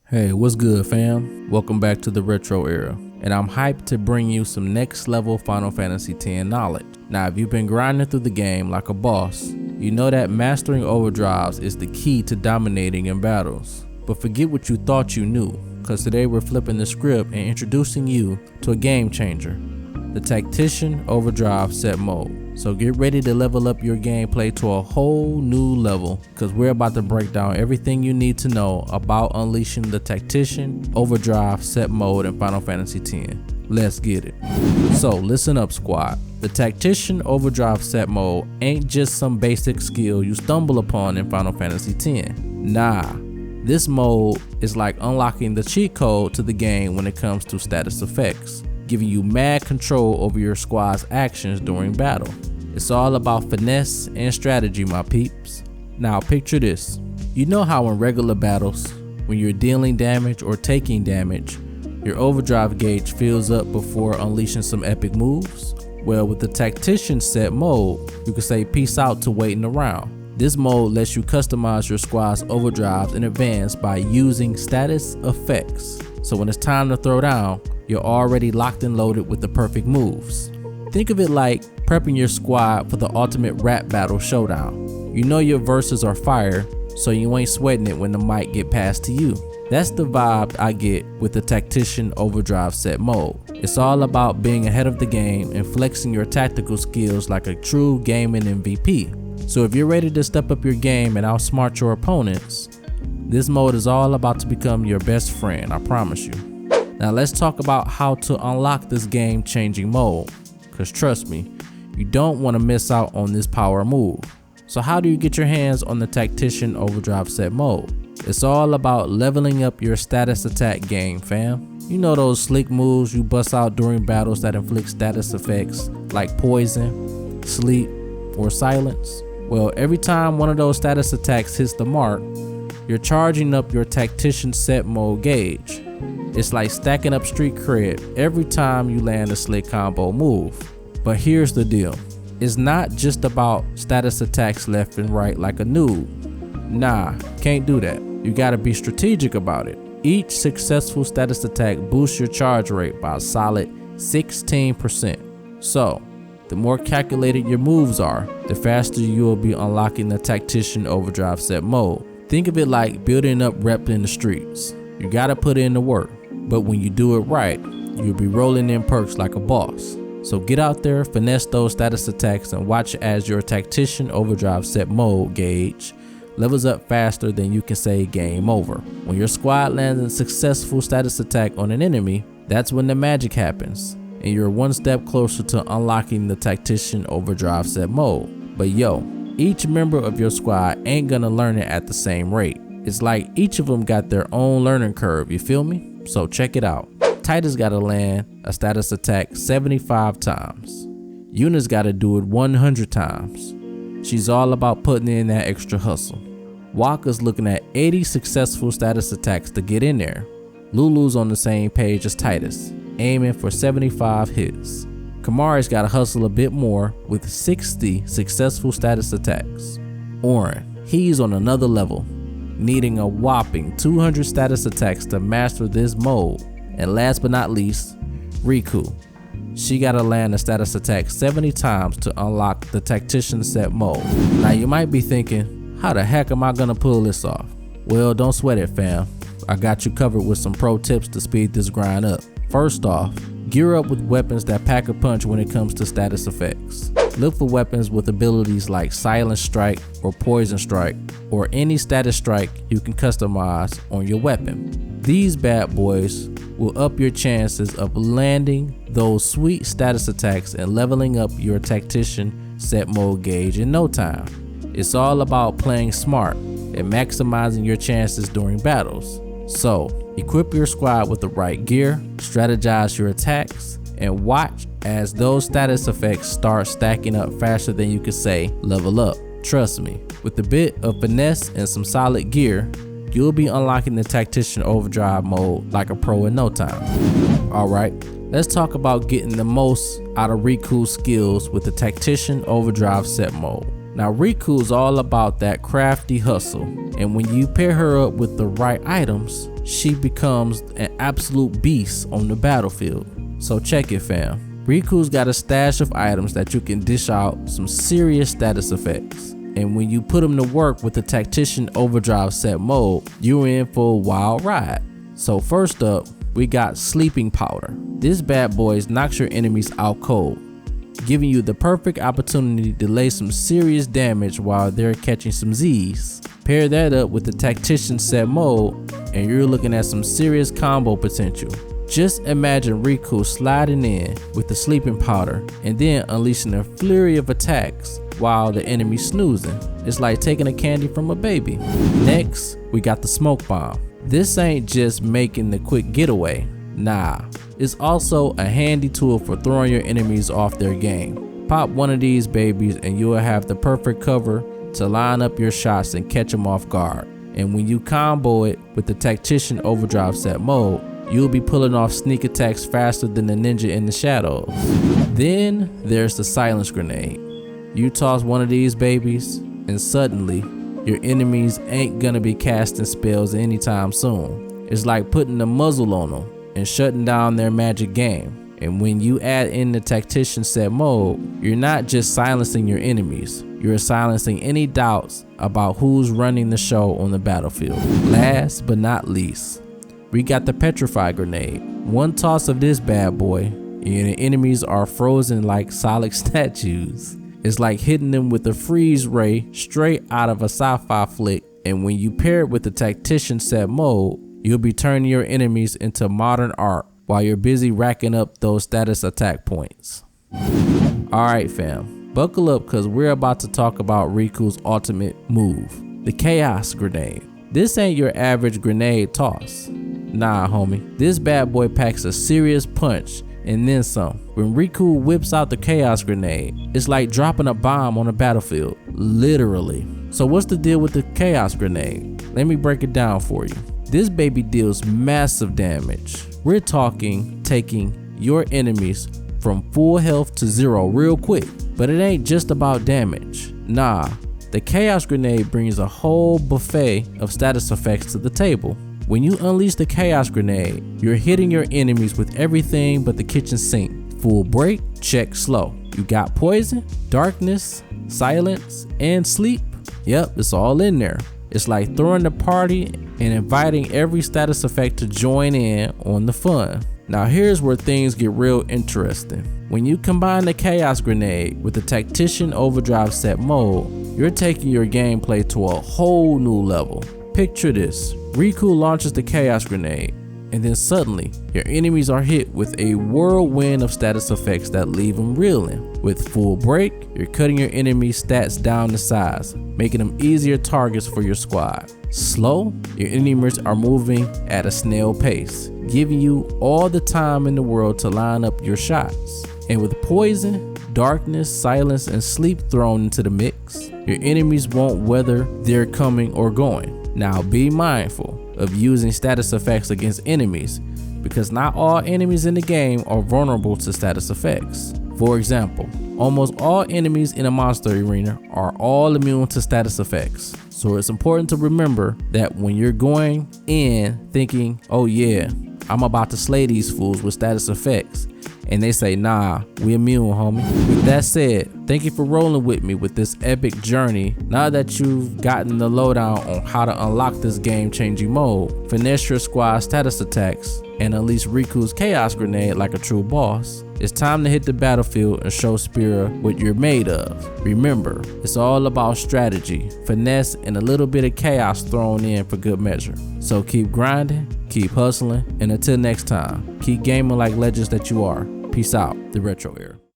Hey, what's good fam? Welcome back to the retro era, and I'm hyped to bring you some next level Final Fantasy X knowledge. Now if you've been grinding through the game like a boss, you know that mastering overdrives is the key to dominating in battles. But forget what you thought you knew, cause today we're flipping the script and introducing you to a game changer, the Tactician Overdrive set mode. So get ready to level up your gameplay to a whole new level, cause we're about to break down everything you need to know about unleashing the Tactician Overdrive set mode in Final Fantasy X. Let's get it. So listen up squad, the Tactician Overdrive set mode ain't just some basic skill you stumble upon in Final Fantasy X. Nah, this mode is like unlocking the cheat code to the game when it comes to status effects, giving you mad control over your squad's actions during battle. It's all about finesse and strategy, my peeps. Now picture this. You know how in regular battles, when you're dealing damage or taking damage, your overdrive gauge fills up before unleashing some epic moves? Well, with the Tactician set mode, you can say peace out to waiting around. This mode lets you customize your squad's overdrives in advance by using status effects. So when it's time to throw down, you're already locked and loaded with the perfect moves. Think of it like prepping your squad for the ultimate rap battle showdown. You know your verses are fire, so you ain't sweating it when the mic get passed to you. That's the vibe I get with the Tactician Overdrive set mode. It's all about being ahead of the game and flexing your tactical skills like a true gaming MVP. So if you're ready to step up your game and outsmart your opponents, this mode is all about to become your best friend, I promise you. Now let's talk about how to unlock this game-changing mode, cause trust me, you don't want to miss out on this power move. So how do you get your hands on the Tactician Overdrive set mode? It's all about leveling up your status attack game, fam. You know those slick moves you bust out during battles that inflict status effects like poison, sleep, or silence? Well, every time one of those status attacks hits the mark, you're charging up your Tactician set mode gauge. It's like stacking up street cred every time you land a slick combo move. But here's the deal. It's not just about status attacks left and right like a noob. Nah, can't do that. You gotta be strategic about it. Each successful status attack boosts your charge rate by a solid 16%. So, the more calculated your moves are, the faster you will be unlocking the Tactician Overdrive set mode. Think of it like building up rep in the streets. You gotta put in the work, but when you do it right, you'll be rolling in perks like a boss. So get out there, finesse those status attacks, and watch as your Tactician Overdrive set mode gauge levels up faster than you can say game over. When your squad lands a successful status attack on an enemy, that's when the magic happens, and you're one step closer to unlocking the Tactician Overdrive set mode. But yo, each member of your squad ain't gonna learn it at the same rate. It's like each of them got their own learning curve, you feel me? So check it out. Titus gotta land a status attack 75 times. Yuna's gotta do it 100 times. She's all about putting in that extra hustle. Wakka's looking at 80 successful status attacks to get in there. Lulu's on the same page as Titus, aiming for 75 hits. Kamari's gotta hustle a bit more with 60 successful status attacks. Auron, he's on another level, needing a whopping 200 status attacks to master this mode. And last but not least, Rikku. She gotta land a status attack 70 times to unlock the Tactician set mode. Now you might be thinking, how the heck am I gonna pull this off? Well, don't sweat it fam. I got you covered with some pro tips to speed this grind up. First off, gear up with weapons that pack a punch when it comes to status effects. Look for weapons with abilities like Silent Strike or Poison Strike, or any status strike you can customize on your weapon. These bad boys will up your chances of landing those sweet status attacks and leveling up your Tactician set mode gauge in no time. It's all about playing smart and maximizing your chances during battles. So, equip your squad with the right gear, strategize your attacks, and watch as those status effects start stacking up faster than you could say level up. Trust me, with a bit of finesse and some solid gear, you'll be unlocking the Tactician Overdrive mode like a pro in no time. Alright, let's talk about getting the most out of Rikku's skills with the Tactician Overdrive set mode. Now Rikku's all about that crafty hustle, and when you pair her up with the right items, she becomes an absolute beast on the battlefield. So check it, fam. Rikku's got a stash of items that you can dish out some serious status effects. And when you put them to work with the Tactician Overdrive set mode, you're in for a wild ride. So first up, we got Sleeping Powder. This bad boy knocks your enemies out cold, giving you the perfect opportunity to lay some serious damage while they're catching some Z's. Pair that up with the Tactician set mode, and you're looking at some serious combo potential. Just imagine Rikku sliding in with the Sleeping Powder and then unleashing a flurry of attacks while the enemy's snoozing. It's like taking a candy from a baby. Next, we got the Smoke Bomb. This ain't just making the quick getaway. Nah, it's also a handy tool for throwing your enemies off their game. Pop one of these babies and you'll have the perfect cover to line up your shots and catch them off guard. And when you combo it with the Tactician Overdrive set mode, you'll be pulling off sneak attacks faster than the ninja in the shadows. Then there's the Silence Grenade. You toss one of these babies and suddenly your enemies ain't gonna be casting spells anytime soon. It's like putting a muzzle on them and shutting down their magic game. And when you add in the Tactician set mode, you're not just silencing your enemies, you're silencing any doubts about who's running the show on the battlefield. Last but not least, we got the Petrify Grenade. One toss of this bad boy and the enemies are frozen like solid statues. It's like hitting them with a freeze ray straight out of a sci-fi flick. And when you pair it with the Tactician set mode, you'll be turning your enemies into modern art while you're busy racking up those status attack points. Alright fam, buckle up cause we're about to talk about Rikku's ultimate move, the Chaos Grenade. This ain't your average grenade toss. Nah homie, this bad boy packs a serious punch and then some. When Rikku whips out the Chaos Grenade, it's like dropping a bomb on a battlefield, literally. So what's the deal with the Chaos Grenade? Let me break it down for you. This baby deals massive damage. We're talking taking your enemies from full health to zero real quick. But it ain't just about damage. Nah, the Chaos Grenade brings a whole buffet of status effects to the table. When you unleash the Chaos Grenade, you're hitting your enemies with everything but the kitchen sink. Full break, check slow. You got poison, darkness, silence, and sleep. Yep, it's all in there. It's like throwing the party and inviting every status effect to join in on the fun. Now here's where things get real interesting. When you combine the Chaos Grenade with the Tactician Overdrive set mode, you're taking your gameplay to a whole new level. Picture this, Rikku launches the Chaos Grenade, and then suddenly your enemies are hit with a whirlwind of status effects that leave them reeling. With full break, you're cutting your enemy's stats down to size, making them easier targets for your squad. Slow, your enemies are moving at a snail pace, giving you all the time in the world to line up your shots. And with poison, darkness, silence, and sleep thrown into the mix, your enemies won't whether they're coming or going. Now be mindful of using status effects against enemies, because not all enemies in the game are vulnerable to status effects. For example, almost all enemies in a monster arena are all immune to status effects. So it's important to remember that when you're going in thinking, oh yeah, I'm about to slay these fools with status effects, and they say, nah, we immune, homie. With that said, thank you for rolling with me with this epic journey. Now that you've gotten the lowdown on how to unlock this game-changing mode, finesse your squad status attacks, and unleash Rikku's Chaos Grenade like a true boss, it's time to hit the battlefield and show Spira what you're made of. Remember, it's all about strategy, finesse, and a little bit of chaos thrown in for good measure. So keep grinding, keep hustling, and until next time, keep gaming like legends that you are. Peace out, the Retro Era.